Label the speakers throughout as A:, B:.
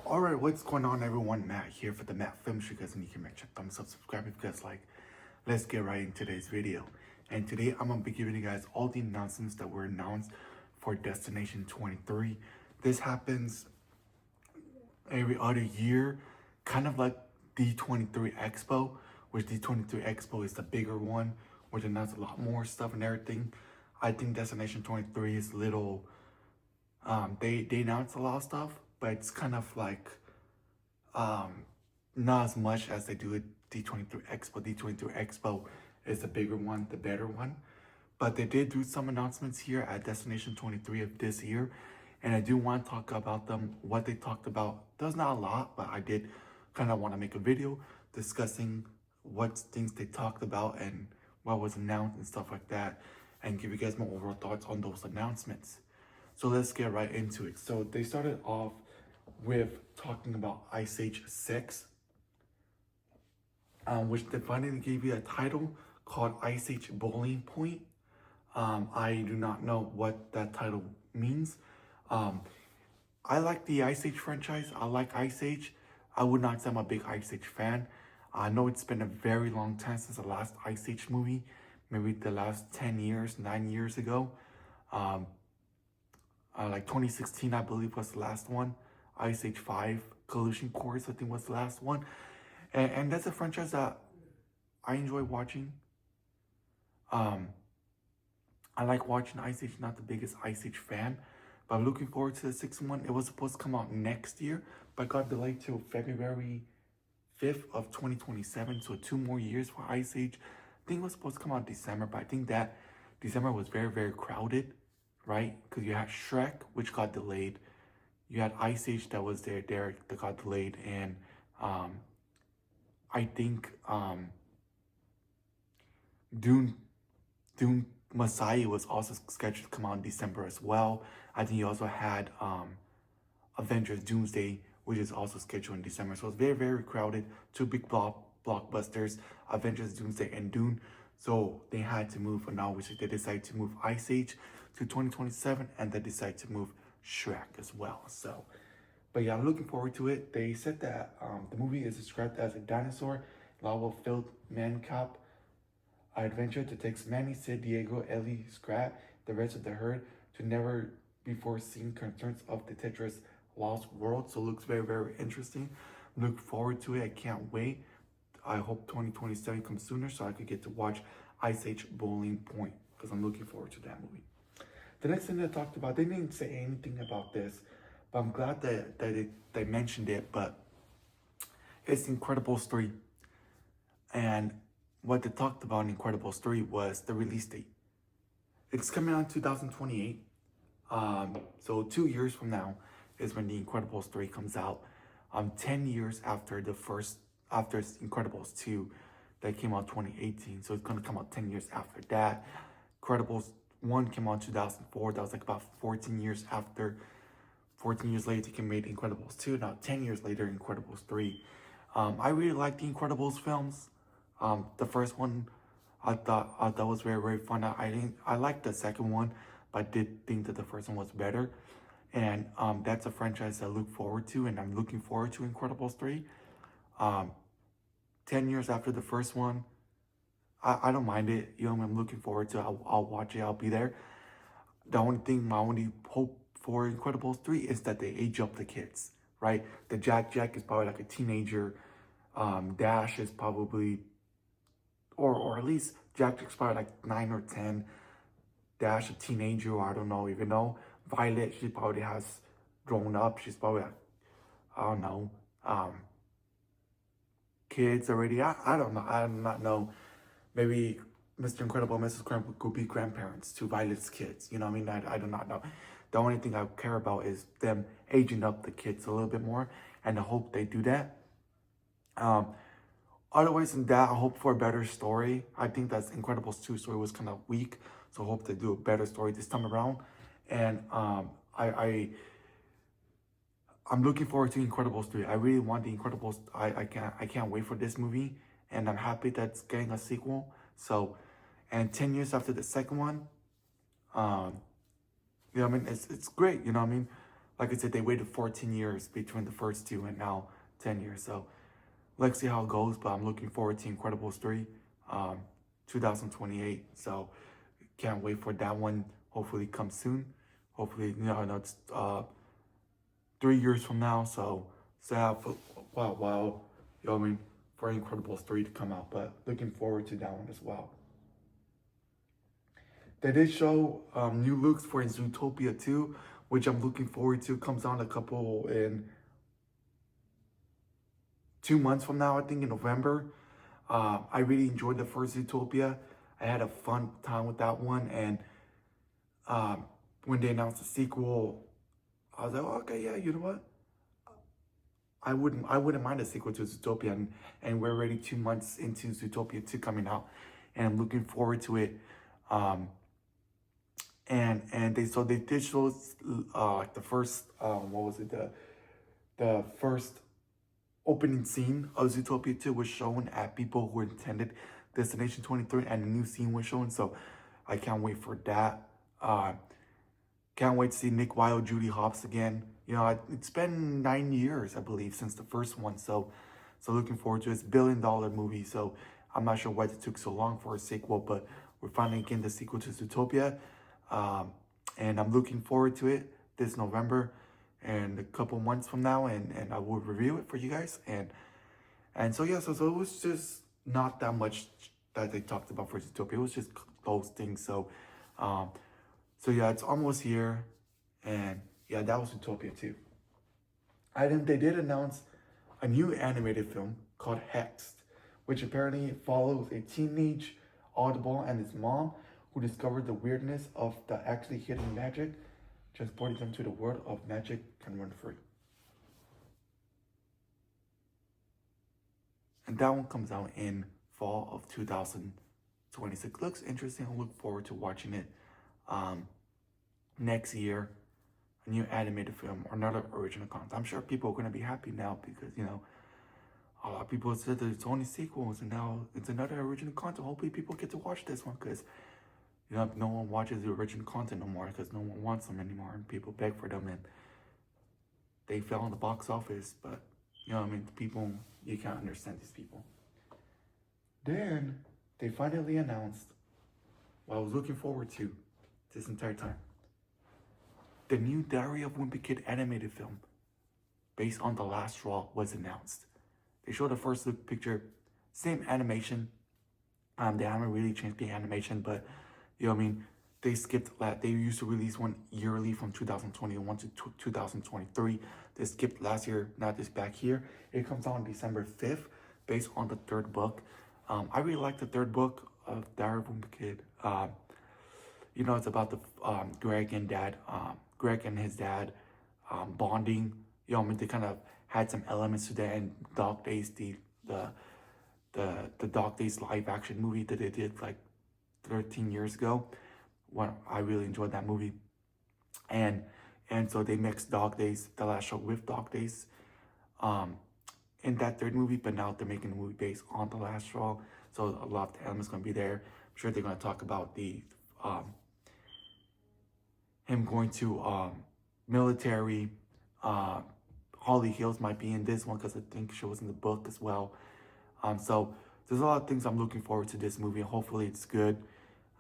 A: Alright, what's going on everyone? Matt here for the Matt Film Show, guys, and you can make sure thumbs up, subscribe if you guys like. Let's get right into today's video. And today I'm gonna be giving you guys all the announcements that were announced for Destination 23. This happens every other year, kind of like D23 Expo, which D23 Expo is the bigger one, which announces a lot more stuff and everything. I think Destination 23 is a little, they announce a lot of stuff, but it's kind of like not as much as they do at D23 Expo. D23 Expo is the bigger one, the better one. But they did do some announcements here at Destination 23 of this year, and I do want to talk about them, what they talked about. There's not a lot, but I did kind of want to make a video discussing what things they talked about and what was announced and stuff like that, and give you guys my overall thoughts on those announcements. So let's get right into it. So they started off with talking about Ice Age 6, which they finally gave you a title called Ice Age Bowling Point. I do not know what that title means. I like the Ice Age franchise. I like Ice Age. I would not say I'm a big Ice Age fan. I know it's been a very long time since the last Ice Age movie, maybe the last 10 years, 9 years ago. Like 2016, I believe, was the last one. Ice Age 5, Collision Course, I think was the last one. And that's a franchise that I enjoy watching. I like watching Ice Age, not the biggest Ice Age fan, but I'm looking forward to the sixth one. It was supposed to come out next year, but got delayed till February 5th of 2027, so 2 more years for Ice Age. I think it was supposed to come out in December, but I think that December was very, very crowded, right? Because you had Shrek, which got delayed. You had Ice Age that was there that got delayed, and I think Dune Messiah was also scheduled to come out in December as well. I think you also had Avengers Doomsday, which is also scheduled in December. So it's very, very crowded. 2 big blockbusters, Avengers Doomsday and Dune. So they had to move, and now which they decided to move Ice Age to 2027, and they decided to move Shrek as well. So, but yeah, I'm looking forward to it. They said that the movie is described as a dinosaur lava-filled man-cub adventure that takes Manny, Sid, Diego, Ellie, Scrat, the rest of the herd to never before seen concerns of the Tetris lost world. So it looks very, very interesting. Look forward to it. I can't wait. I hope 2027 comes sooner so I could get to watch Ice Age Bowling Point, because I'm looking forward to that movie. The next thing they talked about, they didn't say anything about this, but I'm glad that they mentioned it, but it's Incredibles 3. And what they talked about in Incredibles 3 was the release date. It's coming out in 2028. So 2 years from now is when the Incredibles 3 comes out. 10 years after after Incredibles 2 that came out 2018. So it's gonna come out 10 years after that. Incredibles 1 came out in 2004. That was like about 14 years after. 14 years later, they made Incredibles 2. Now 10 years later, Incredibles 3. I really like the Incredibles films. The first one, I thought was very, very fun. I liked the second one, but I did think that the first one was better. And that's a franchise I look forward to, and I'm looking forward to Incredibles 3. 10 years after the first one, I don't mind it. You know, I'm looking forward to it. I'll watch it. I'll be there. The only thing, my only hope for Incredibles 3 is that they age up the kids, right? The Jack is probably like a teenager. Dash is probably, or at least Jack's probably like 9 or 10. Dash a teenager, or I don't know, even though Violet, she probably has grown up. She's probably like, I don't know, kids already. I don't know. I do not know. Maybe Mr. Incredible and Mrs. Incredible could be grandparents to Violet's kids. You know what I mean? I do not know. The only thing I care about is them aging up the kids a little bit more, and I hope they do that. Otherwise than that, I hope for a better story. I think that Incredibles 2 story was kind of weak, so I hope they do a better story this time around. And I'm looking forward to Incredibles 3. I really want the Incredibles. I can't wait for this movie, and I'm happy that it's getting a sequel. So, and 10 years after the second one, you know what I mean? It's great, you know what I mean? like I said, they waited 14 years between the first two and now 10 years. So let's see how it goes. But I'm looking forward to Incredibles 3, 2028. So can't wait for that one. Hopefully it comes soon. Hopefully, I know it's 3 years from now. So have a while, for Incredibles 3 to come out. But looking forward to that one as well. They did show new looks for Zootopia 2, which I'm looking forward to. Comes out in 2 months from now, I think in November. I really enjoyed the first Zootopia. I had a fun time with that one. And when they announced the sequel, I was like, oh, okay, yeah, you know what? I wouldn't mind a sequel to Zootopia, and we're already 2 months into Zootopia 2 coming out, and I'm looking forward to it. And they did show like the first the first opening scene of Zootopia 2 was shown at People Who Attended Destination 23, and a new scene was shown. So I can't wait for that. Can't wait to see Nick Wilde, Judy Hopps again. It's been 9 years, I believe, since the first one. So looking forward to it. It's $1 billion movie. So I'm not sure why it took so long for a sequel, but we're finally getting the sequel to Zootopia. And I'm looking forward to it this November and a couple months from now, and I will review it for you guys. And so yeah, so it was just not that much that they talked about for Zootopia. It was just those things. So yeah, it's almost here, and yeah, that was Zootopia 2. They did announce a new animated film called Hexed, which apparently follows a teenage oddball and his mom who discovered the weirdness of the actually hidden magic, transporting them to the world of magic can run free. And that one comes out in fall of 2026. Looks interesting. I look forward to watching it next year. A new animated film or another original content. I'm sure people are going to be happy now because, a lot of people said that it's only sequels and now it's another original content. Hopefully people get to watch this one because, no one watches the original content no more because no one wants them anymore and people beg for them and they fell in the box office. But, people, you can't understand these people. Then they finally announced what I was looking forward to this entire time. The new Diary of Wimpy Kid animated film based on The Last Straw was announced. They showed the first look picture, same animation. They haven't really changed the animation, but they skipped that. They used to release one yearly from 2021 to 2023. They skipped last year, now this back here. It comes out on December 5th, based on the third book. I really like the third book of Diary of Wimpy Kid. It's about the Greg and his dad bonding. They kind of had some elements to that. And Dog Days, the Dog Days live action movie that they did like 13 years ago. I really enjoyed that movie. And so they mixed Dog Days, The Last Show, with Dog Days in that third movie, but now they're making a movie based on The Last Straw. So a lot of the elements going to be there. I'm sure they're going to talk about the him going to military. Holly Hills might be in this one because I think she was in the book as well. So there's a lot of things I'm looking forward to this movie. Hopefully it's good.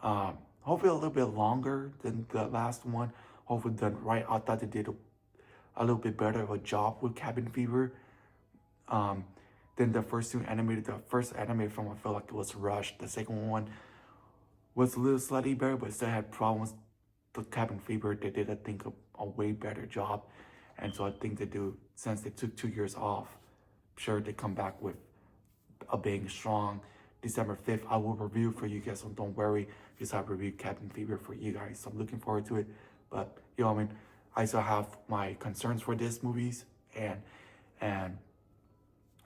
A: Hopefully a little bit longer than the last one. Hopefully done right. I thought they did a little bit better of a job with Cabin Fever than the first two animated. The first animated film, I felt like it was rushed. The second one was a little slightly better, but still had problems. The Cabin Fever, they did, I think, a way better job. And so I think they do, since they took 2 years off, I'm sure they come back with a being strong. December 5th, I will review for you guys, so don't worry, because I reviewed Cabin Fever for you guys. So I'm looking forward to it. But, I still have my concerns for these movies, and I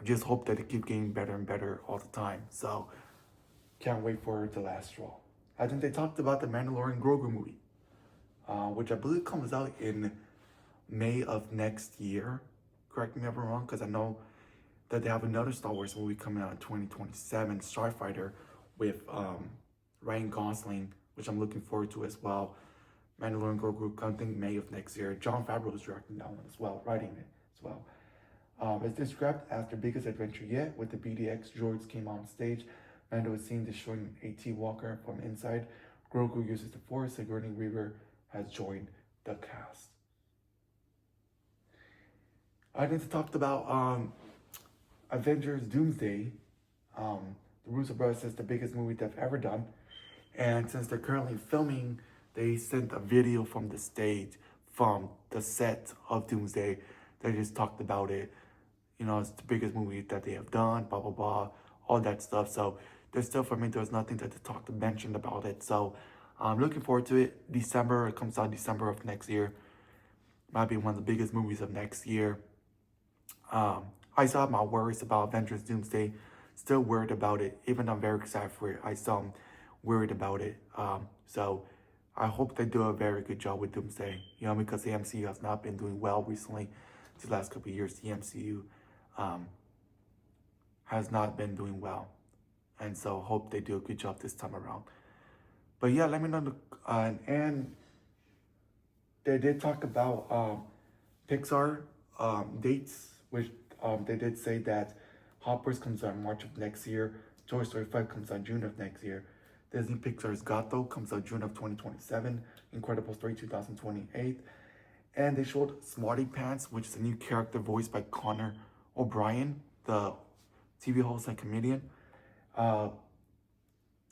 A: just hope that it keep getting better and better all the time. So, can't wait for The Last Straw. I think they talked about the Mandalorian Grogu movie, which I believe comes out in May of next year. Correct me if I'm wrong, because I know that they have another Star Wars movie coming out in 2027, Starfighter, with Ryan Gosling, which I'm looking forward to as well. Mandalorian Grogu coming May of next year. Jon Favreau is directing that one as well, writing it as well. It's described as their biggest adventure yet, with the BDX droids came on stage. Mando is seen destroying an AT Walker from inside. Grogu uses the Force. Sigourney Weaver has joined the cast. I need to talk about Avengers Doomsday. The Russo brothers says the biggest movie they've ever done. And since they're currently filming, they sent a video from the stage, from the set of Doomsday. They just talked about it. You know, it's the biggest movie that they have done, blah, blah, blah, all that stuff. So there's still, for me, there's nothing to talk to mention about it. So I'm looking forward to it. December, it comes out December of next year. Might be one of the biggest movies of next year. I still have my worries about Avengers Doomsday. Still worried about it. Even though I'm very excited for it, I still am worried about it. So I hope they do a very good job with Doomsday. You know, because the MCU has not been doing well recently. These last couple of years, the MCU has not been doing well. And so hope they do a good job this time around. But yeah, let me know. And they did talk about Pixar dates, which they did say that Hoppers comes out in March of next year. Toy Story 5 comes out June of next year. Disney Pixar's Gato comes out June of 2027. Incredibles 3 2028. And they showed Smarty Pants, which is a new character voiced by Connor O'Brien, the TV host and comedian.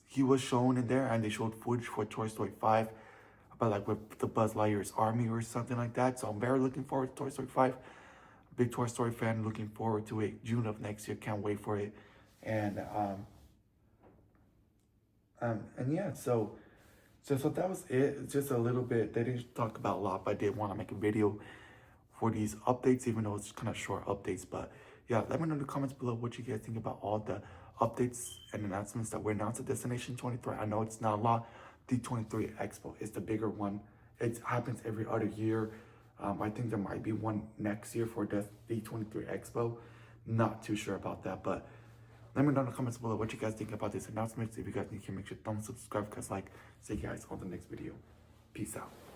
A: He was shown in there, and they showed footage for Toy Story 5 about like with the Buzz Lightyear's army or something like that. So I'm very looking forward to Toy Story 5. Big Toy Story fan, looking forward to it. June of next year, can't wait for it. And yeah, so that was it. Just a little bit. They didn't talk about a lot, but I did want to make a video for these updates, even though it's kind of short updates. But yeah, let me know in the comments below what you guys think about all the updates and announcements that were announced at Destination 23. I know it's not a lot. D23 Expo is the bigger one. It happens every other year. I think there might be one next year for the D23 Expo. Not too sure about that, but let me know in the comments below what you guys think about this announcement. If you guys need to make sure to subscribe, because see you guys on the next video. Peace out.